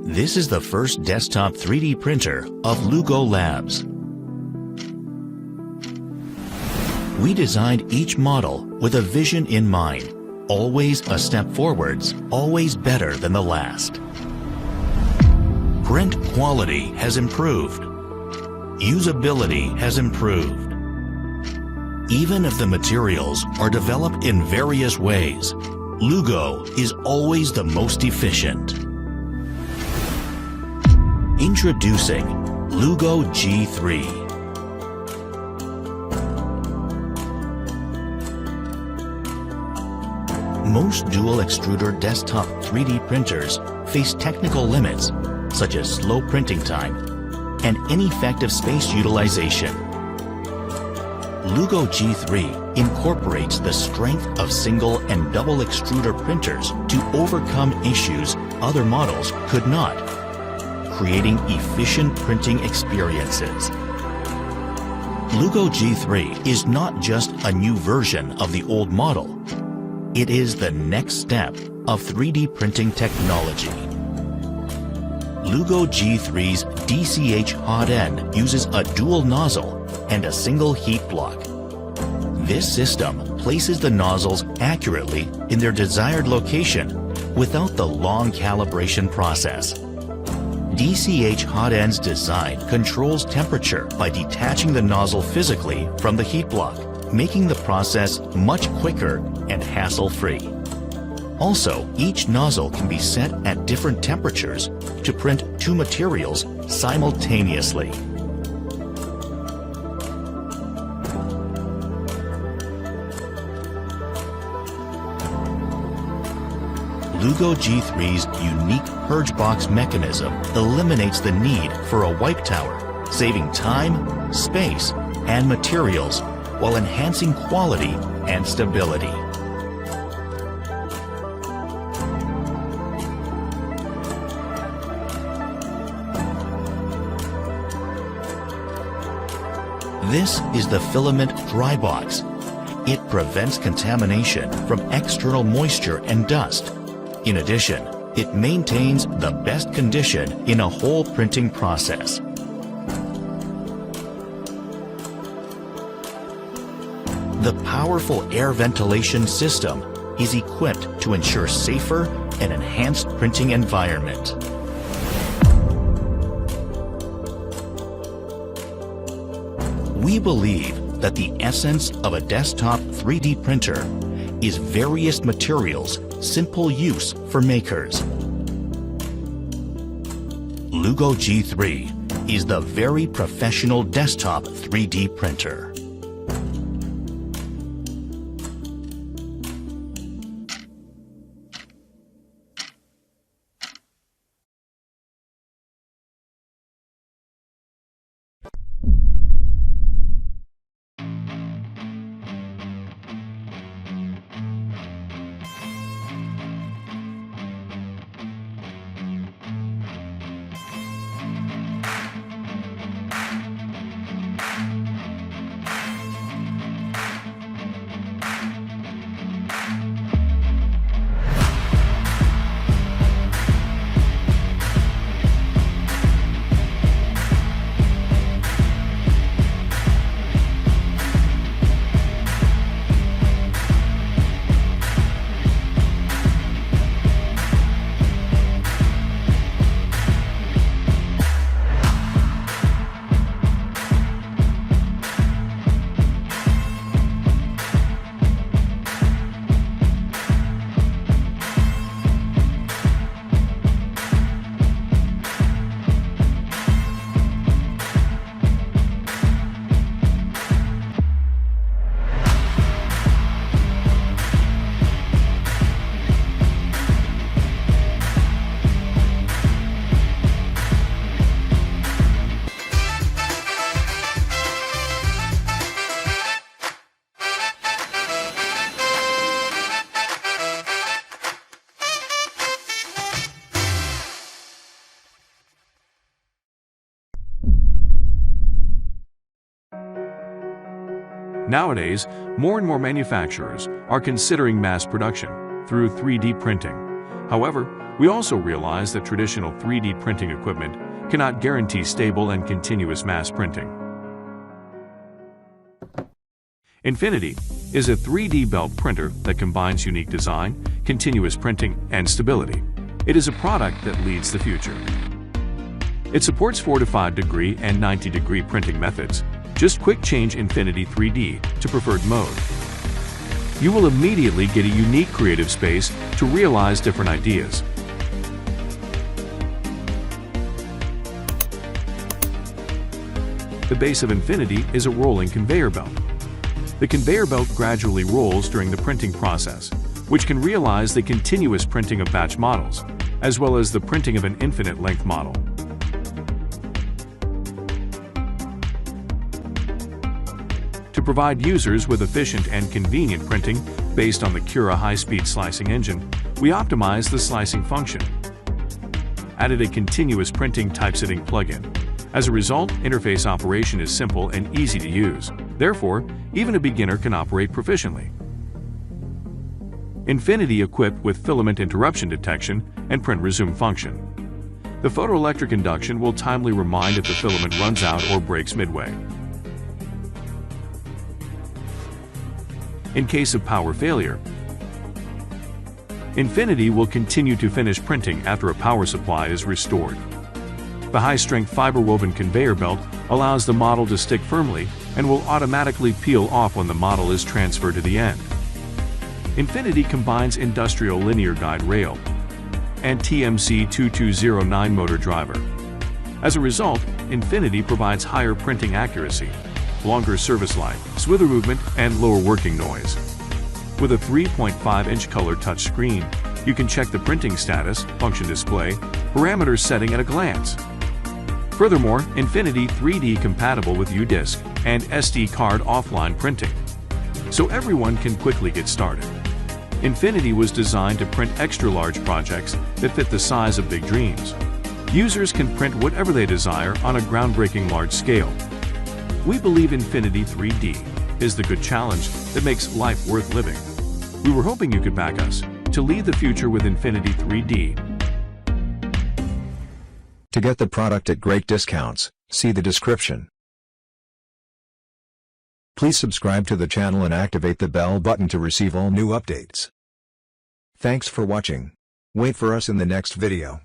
This is the first desktop 3D printer of LUGOLABS. We designed each model with a vision in mind, always a step forwards, always better than the last. Print quality has improved. Usability has improved. Even if the materials are developed in various ways, LUGO is always the most efficient. Introducing LUGO G3. Most dual extruder desktop 3D printers face technical limits, such as slow printing time and ineffective space utilization. LUGO G3 incorporates the strength of single and double extruder printers to overcome issues other models could not, creating efficient printing experiences. LUGO G3 is not just a new version of the old model. It is the next step of 3D printing technology. LUGO G3's DCH hot end uses a dual nozzle and a single heat block. This system places the nozzles accurately in their desired location without the long calibration process. DCH hot end's design controls temperature by detaching the nozzle physically from the heat block, making the process much quicker and hassle-free. Also, each nozzle can be set at different temperatures to print two materials simultaneously. LUGO G3's unique purge box mechanism eliminates the need for a wipe tower, saving time, space, and materials while enhancing quality and stability. This is the filament dry box. It prevents contamination from external moisture and dust. In addition, it maintains the best condition in a whole printing process. The powerful air ventilation system is equipped to ensure safer and enhanced printing environment. We believe that the essence of a desktop 3D printer is various materials, simple use for makers. LUGO G3 is the very professional desktop 3D printer. Nowadays, more and more manufacturers are considering mass production through 3D printing. However, we also realize that traditional 3D printing equipment cannot guarantee stable and continuous mass printing. Infinity is a 3D belt printer that combines unique design, continuous printing, and stability. It is a product that leads the future. It supports 45-degree and 90-degree printing methods. Just quick change Infinity 3D to preferred mode. You will immediately get a unique creative space to realize different ideas. The base of Infinity is a rolling conveyor belt. The conveyor belt gradually rolls during the printing process, which can realize the continuous printing of batch models, as well as the printing of an infinite length model. To provide users with efficient and convenient printing based on the Cura high-speed slicing engine, we optimized the slicing function. Added a continuous printing typesetting plugin. As a result, interface operation is simple and easy to use. Therefore, even a beginner can operate proficiently. Infinity equipped with filament interruption detection and print resume function. The photoelectric induction will timely remind if the filament runs out or breaks midway. In case of power failure, Infinity will continue to finish printing after a power supply is restored. The high-strength fiber-woven conveyor belt allows the model to stick firmly and will automatically peel off when the model is transferred to the end. Infinity combines industrial linear guide rail and TMC 2209 motor driver. As a result, Infinity provides higher printing accuracy, longer service life, smoother movement, and lower working noise. With a 3.5-inch color touchscreen, you can check the printing status, function display, parameters setting at a glance. Furthermore, Infinity 3D compatible with UDisk and SD card offline printing, so everyone can quickly get started. Infinity was designed to print extra-large projects that fit the size of big dreams. Users can print whatever they desire on a groundbreaking large scale. We believe Infinity 3D is the good challenge that makes life worth living. We were hoping you could back us to lead the future with Infinity 3D. To get the product at great discounts, see the description. Please subscribe to the channel and activate the bell button to receive all new updates. Thanks for watching. Wait for us in the next video.